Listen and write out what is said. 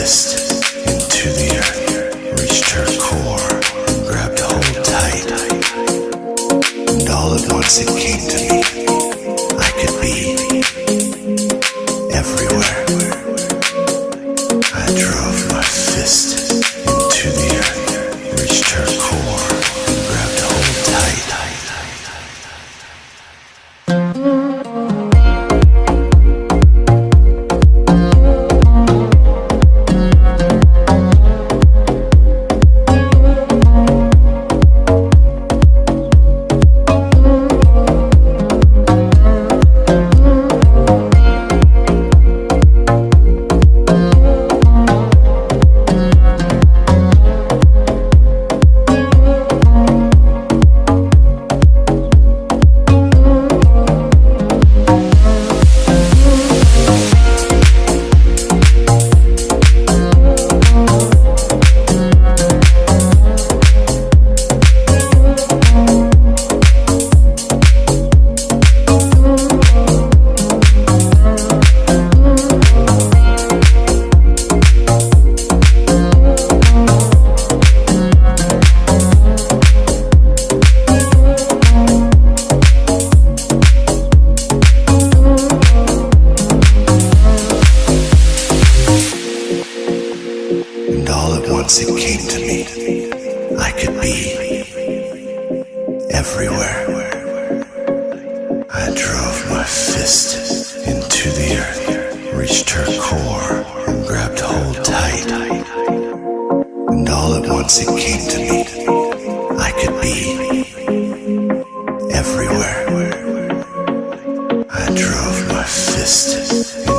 fist into the earth, reached her core, and grabbed hold tight. And all at once it came to me, I could be everywhere. I drove my fist into the earth, reached her core, and grabbed hold tight. And all at once it came to me, I could be everywhere. I drove my fist into the earth, reached her core, and grabbed hold tight. And all at once it came to me, I could be everywhere. I drove my fist